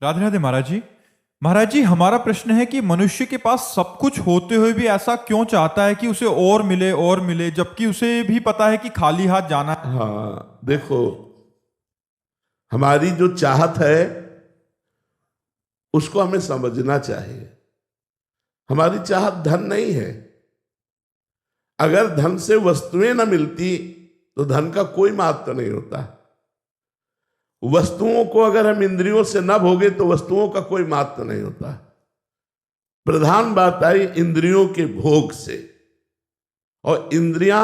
राधे राधे महाराज जी। महाराज जी, हमारा प्रश्न है कि मनुष्य के पास सब कुछ होते हुए भी ऐसा क्यों चाहता है कि उसे और मिले, जबकि उसे भी पता है कि खाली हाथ जाना है। हाँ, देखो, हमारी जो चाहत है उसको हमें समझना चाहिए। हमारी चाहत धन नहीं है। अगर धन से वस्तुएं न मिलती तो धन का कोई महत्व नहीं होता। वस्तुओं को अगर हम इंद्रियों से न भोगे तो वस्तुओं का कोई महत्व नहीं होता। प्रधान बात आई इंद्रियों के भोग से, और इंद्रियां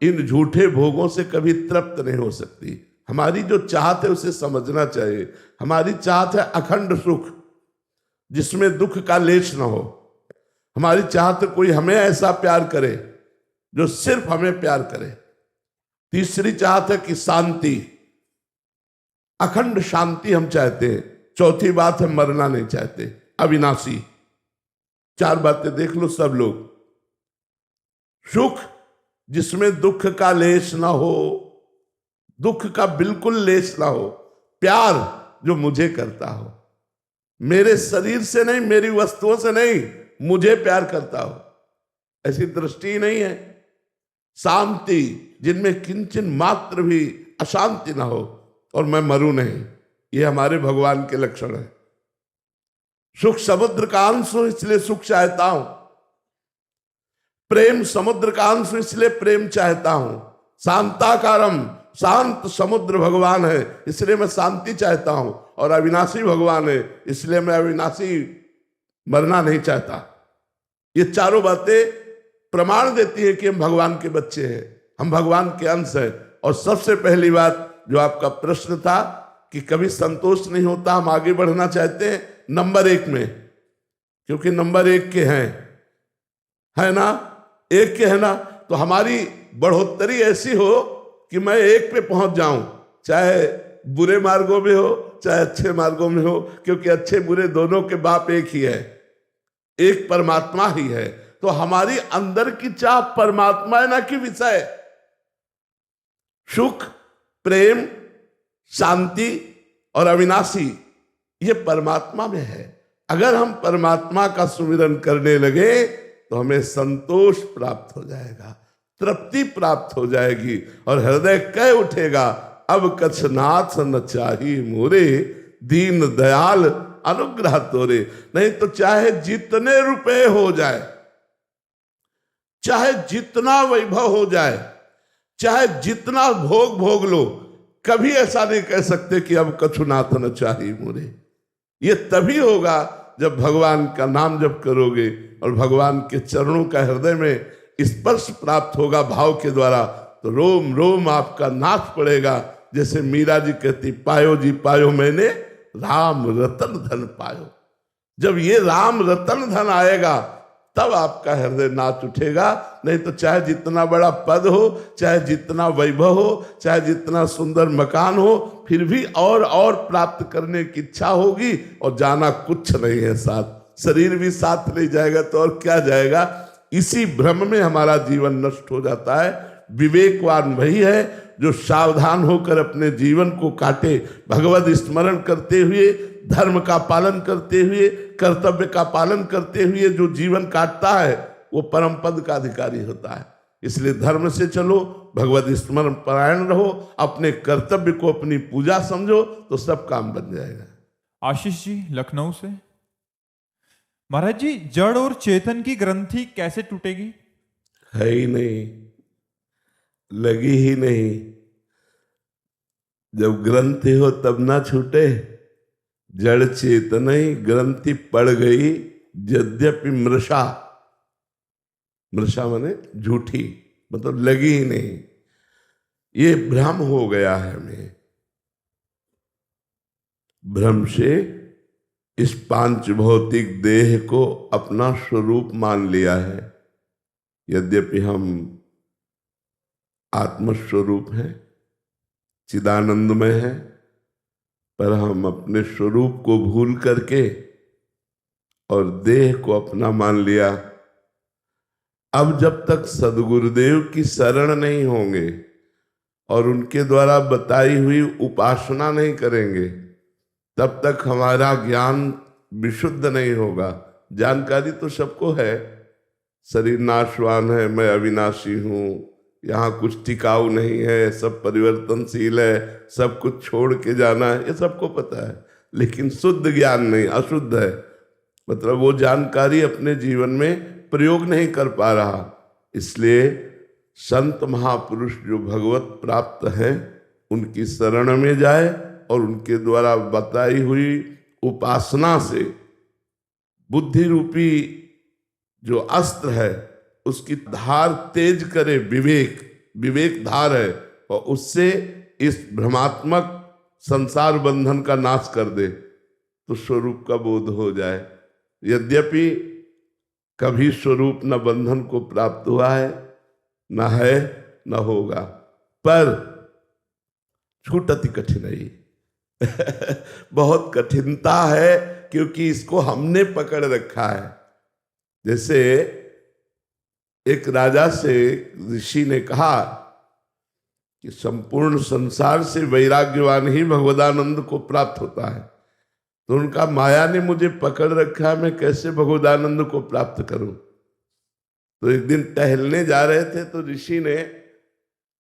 इन झूठे भोगों से कभी तृप्त नहीं हो सकती। हमारी जो चाहत है उसे समझना चाहिए। हमारी चाहत है अखंड सुख, जिसमें दुख का लेश न हो। हमारी चाहत है कोई हमें ऐसा प्यार करे जो सिर्फ हमें प्यार करे। तीसरी चाहत है कि शांति, अखंड शांति हम चाहते हैं। चौथी बात है मरना नहीं चाहते, अविनाशी। चार बातें देख लो सब लोग। सुख जिसमें दुख का लेश ना हो, दुख का बिल्कुल लेश ना हो। प्यार जो मुझे करता हो, मेरे शरीर से नहीं, मेरी वस्तुओं से नहीं, मुझे प्यार करता हो, ऐसी दृष्टि ही नहीं है। शांति जिनमें किंचन मात्र भी अशांति ना हो, और मैं मरूं नहीं, ये हमारे भगवान के लक्षण है। सुख समुद्र का अंश हूं इसलिए सुख चाहता हूं। प्रेम समुद्र का अंश इसलिए प्रेम चाहता हूं। शांताकारम, शांत समुद्र भगवान है इसलिए मैं शांति चाहता हूं। और अविनाशी भगवान है इसलिए मैं अविनाशी मरना नहीं चाहता। ये चारों बातें प्रमाण देती है कि हम भगवान के बच्चे हैं, हम भगवान के अंश हैं। और सबसे पहली बात जो आपका प्रश्न था कि कभी संतोष नहीं होता, हम आगे बढ़ना चाहते हैं नंबर 1 में, क्योंकि नंबर 1 के हैं, है ना, 1 के है ना, तो हमारी बढ़ोतरी ऐसी हो कि मैं 1 पे पहुंच जाऊं, चाहे बुरे मार्गों में हो चाहे अच्छे मार्गों में हो, क्योंकि अच्छे बुरे दोनों के बाप एक ही है, एक परमात्मा ही है। तो हमारी अंदर की चाह परमात्मा है ना कि विषय। सुख, प्रेम, शांति और अविनाशी ये परमात्मा में है। अगर हम परमात्मा का सुमिरन करने लगे तो हमें संतोष प्राप्त हो जाएगा, तृप्ति प्राप्त हो जाएगी, और हृदय कह उठेगा अब कछ नाथ न चाही मोरे, दीन दयाल अनुग्रह तोरे। नहीं तो चाहे जितने रुपए हो जाए, चाहे जितना वैभव हो जाए, चाहे जितना भोग भोग लो, कभी ऐसा नहीं कह सकते कि अब कछुनाथ न चाही मोरे। ये तभी होगा जब भगवान का नाम जप करोगे और भगवान के चरणों का हृदय में स्पर्श प्राप्त होगा भाव के द्वारा, तो रोम रोम आपका नाथ पड़ेगा। जैसे मीरा जी कहती, पायो जी पायो मैंने राम रतन धन पायो। जब ये राम रतन धन आएगा तब आपका हृदय नाच उठेगा। नहीं तो चाहे जितना बड़ा पद हो, चाहे जितना वैभव हो, चाहे जितना सुंदर मकान हो, फिर भी और प्राप्त करने की इच्छा होगी और जाना कुछ नहीं है साथ। शरीर भी साथ नहीं जाएगा तो और क्या जाएगा। इसी भ्रम में हमारा जीवन नष्ट हो जाता है। विवेकवान वही है जो सावधान होकर अपने जीवन को काटे, भगवत स्मरण करते हुए, धर्म का पालन करते हुए, कर्तव्य का पालन करते हुए जो जीवन काटता है वो परम पद का अधिकारी होता है। इसलिए धर्म से चलो, भगवत स्मरण परायण रहो, अपने कर्तव्य को अपनी पूजा समझो, तो सब काम बन जाएगा। आशीष जी लखनऊ से। महाराज जी, जड़ और चेतन की ग्रंथि कैसे टूटेगी? है ही नहीं, लगी ही नहीं। जब ग्रंथि हो तब ना छूटे। जड़ चेतन ही ग्रंथि पड़ गई, यद्यपि मृषा, मृषा माने झूठी, मतलब लगी ही नहीं। ये भ्रम हो गया है हमें। भ्रम से इस पांच भौतिक देह को अपना स्वरूप मान लिया है। यद्यपि हम आत्मस्वरूप हैं, चिदानंदमय है, पर हम अपने स्वरूप को भूल करके और देह को अपना मान लिया। अब जब तक सदगुरुदेव की शरण नहीं होंगे और उनके द्वारा बताई हुई उपासना नहीं करेंगे, तब तक हमारा ज्ञान विशुद्ध नहीं होगा। जानकारी तो सबको है, शरीर नाशवान है, मैं अविनाशी हूँ, यहाँ कुछ टिकाऊ नहीं है, सब परिवर्तनशील है, सब कुछ छोड़ के जाना है, ये सबको पता है। लेकिन शुद्ध ज्ञान नहीं, अशुद्ध है, मतलब वो जानकारी अपने जीवन में प्रयोग नहीं कर पा रहा। इसलिए संत महापुरुष जो भगवत प्राप्त हैं उनकी शरण में जाए और उनके द्वारा बताई हुई उपासना से बुद्धि रूपी जो अस्त्र है उसकी धार तेज करे, विवेक धार है, और उससे इस भ्रमात्मक संसार बंधन का नाश कर दे तो स्वरूप का बोध हो जाए। यद्यपि कभी स्वरूप न बंधन को प्राप्त हुआ है, न है, न होगा, पर छूट अति कठिनाई बहुत कठिनता है, क्योंकि इसको हमने पकड़ रखा है। जैसे एक राजा से ऋषि ने कहा कि संपूर्ण संसार से वैराग्यवान ही भगवदानंद को प्राप्त होता है, तो उनका माया ने मुझे पकड़ रखा है, मैं कैसे भगवदानंद को प्राप्त करूं। तो एक दिन टहलने जा रहे थे तो ऋषि ने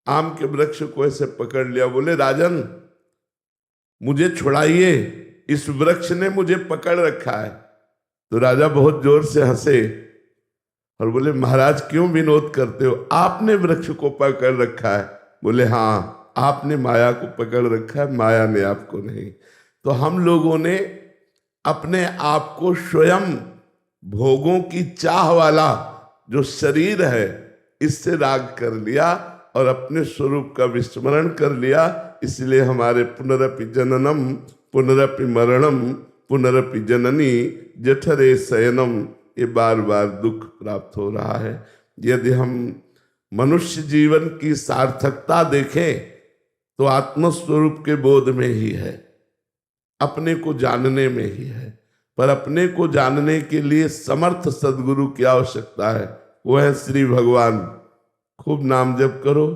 आम के वृक्ष को ऐसे पकड़ लिया, बोले राजन मुझे छुड़ाइए, इस वृक्ष ने मुझे पकड़ रखा है। तो राजा बहुत जोर से हंसे और बोले महाराज क्यों विनोद करते हो, आपने वृक्ष को पकड़ रखा है। बोले हाँ, आपने माया को पकड़ रखा है, माया ने आपको नहीं। तो हम लोगों ने अपने आप को स्वयं भोगों की चाह वाला जो शरीर है इससे राग कर लिया और अपने स्वरूप का विस्मरण कर लिया। इसलिए हमारे पुनरपि जननम पुनरपि मरणम पुनरपि जननी जठरे शयनम, ये बार बार दुख प्राप्त हो रहा है। यदि हम मनुष्य जीवन की सार्थकता देखें तो आत्मस्वरूप के बोध में ही है, अपने को जानने में ही है। पर अपने को जानने के लिए समर्थ सद्गुरु की आवश्यकता है, वो है श्री भगवान। खूब नाम जप करो,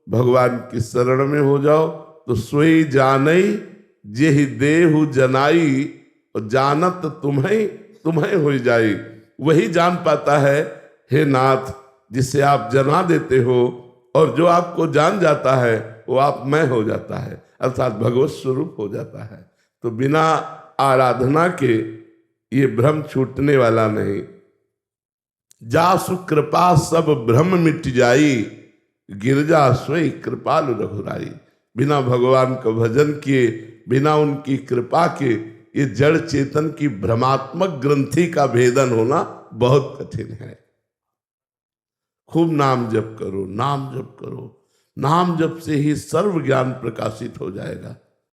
भगवान की शरण में हो जाओ, तो सोई जानई जेहि देहु जनाई, और जानत तुम्हें हो जाई। वही जान पाता है हे नाथ जिसे आप जना देते हो, और जो आपको जान जाता है वो आप मैं हो जाता है, अर्थात भगवत स्वरूप हो जाता है। तो बिना आराधना के ये भ्रम छूटने वाला नहीं। जासु कृपा सब भ्रम मिट जाई, गिरजा सोई कृपालु रघुराई। बिना भगवान का भजन किए, बिना उनकी कृपा के ये जड़ चेतन की भ्रमात्मक ग्रंथि का भेदन होना बहुत कठिन है। खूब नाम जप करो, नाम जप करो, नाम जप से ही सर्व ज्ञान प्रकाशित हो जाएगा।